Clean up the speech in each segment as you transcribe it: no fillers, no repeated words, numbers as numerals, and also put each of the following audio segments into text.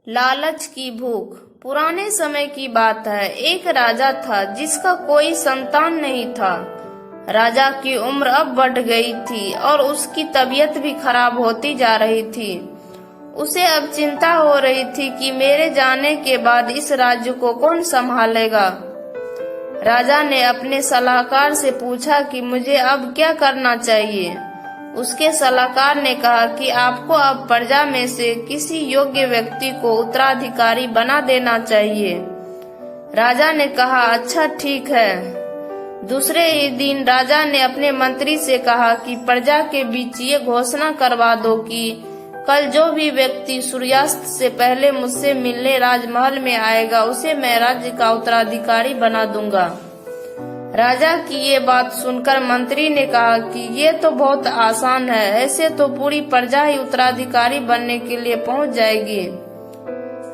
लालच की भूख। पुराने समय की बात है। एक राजा था जिसका कोई संतान नहीं था। राजा की उम्र अब बढ़ गई थी और उसकी तबीयत भी खराब होती जा रही थी। उसे अब चिंता हो रही थी कि मेरे जाने के बाद इस राज्य को कौन संभालेगा। राजा ने अपने सलाहकार से पूछा कि मुझे अब क्या करना चाहिए। उसके सलाहकार ने कहा कि आपको अब प्रजा में से किसी योग्य व्यक्ति को उत्तराधिकारी बना देना चाहिए। राजा ने कहा, अच्छा ठीक है। दूसरे ही दिन राजा ने अपने मंत्री से कहा कि प्रजा के बीच ये घोषणा करवा दो कि कल जो भी व्यक्ति सूर्यास्त से पहले मुझसे मिलने राजमहल में आएगा उसे मैं राज्य का उत्तराधिकारी बना दूंगा। राजा की ये बात सुनकर मंत्री ने कहा कि ये तो बहुत आसान है, ऐसे तो पूरी प्रजा ही उत्तराधिकारी बनने के लिए पहुंच जाएगी।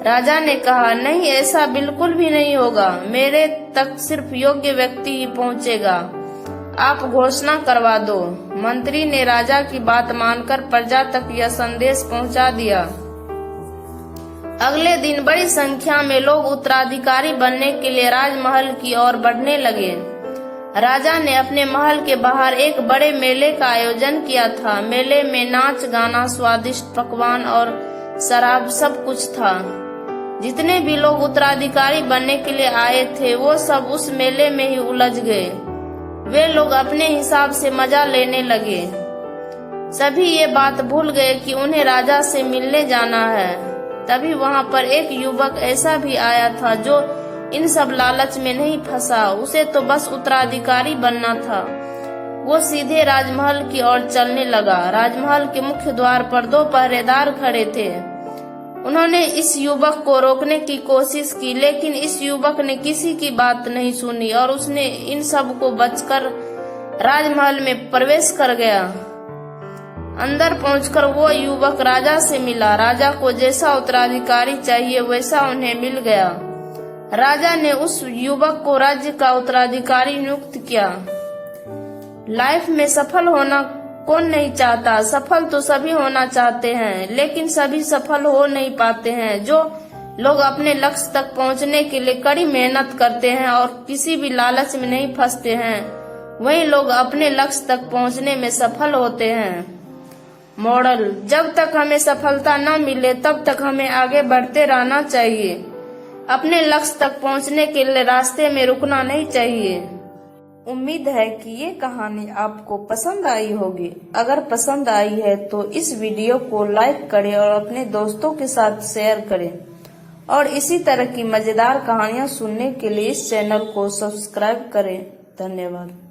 राजा ने कहा, नहीं, ऐसा बिल्कुल भी नहीं होगा। मेरे तक सिर्फ योग्य व्यक्ति ही पहुंचेगा। आप घोषणा करवा दो। मंत्री ने राजा की बात मानकर प्रजा तक यह संदेश पहुंचा दिया। अगले दिन बड़ी संख्या में लोग उत्तराधिकारी बनने के लिए राजमहल की ओर बढ़ने लगे। राजा ने अपने महल के बाहर एक बड़े मेले का आयोजन किया था। मेले में नाच गाना, स्वादिष्ट पकवान और शराब सब कुछ था। जितने भी लोग उत्तराधिकारी बनने के लिए आए थे वो सब उस मेले में ही उलझ गए। वे लोग अपने हिसाब से मजा लेने लगे। सभी ये बात भूल गए कि उन्हें राजा से मिलने जाना है। तभी वहां पर एक युवक ऐसा भी आया था जो इन सब लालच में नहीं फंसा। उसे तो बस उत्तराधिकारी बनना था। वो सीधे राजमहल की ओर चलने लगा। राजमहल के मुख्य द्वार पर 2 पहरेदार खड़े थे। उन्होंने इस युवक को रोकने की कोशिश की, लेकिन इस युवक ने किसी की बात नहीं सुनी और उसने इन सब को बचकर राजमहल में प्रवेश कर गया। अंदर पहुंचकर वो युवक राजा से मिला। राजा को जैसा उत्तराधिकारी चाहिए वैसा उन्हें मिल गया। राजा ने उस युवक को राज्य का उत्तराधिकारी नियुक्त किया। लाइफ में सफल होना कौन नहीं चाहता। सफल तो सभी होना चाहते हैं, लेकिन सभी सफल हो नहीं पाते हैं। जो लोग अपने लक्ष्य तक पहुंचने के लिए कड़ी मेहनत करते हैं और किसी भी लालच में नहीं फंसते हैं, वही लोग अपने लक्ष्य तक पहुंचने में सफल होते हैं। मॉडल: जब तक हमें सफलता न मिले तब तक हमें आगे बढ़ते रहना चाहिए। अपने लक्ष्य तक पहुंचने के लिए रास्ते में रुकना नहीं चाहिए। उम्मीद है कि ये कहानी आपको पसंद आई होगी। अगर पसंद आई है तो इस वीडियो को लाइक करें और अपने दोस्तों के साथ शेयर करें। और इसी तरह की मजेदार कहानियां सुनने के लिए इस चैनल को सब्सक्राइब करें। धन्यवाद।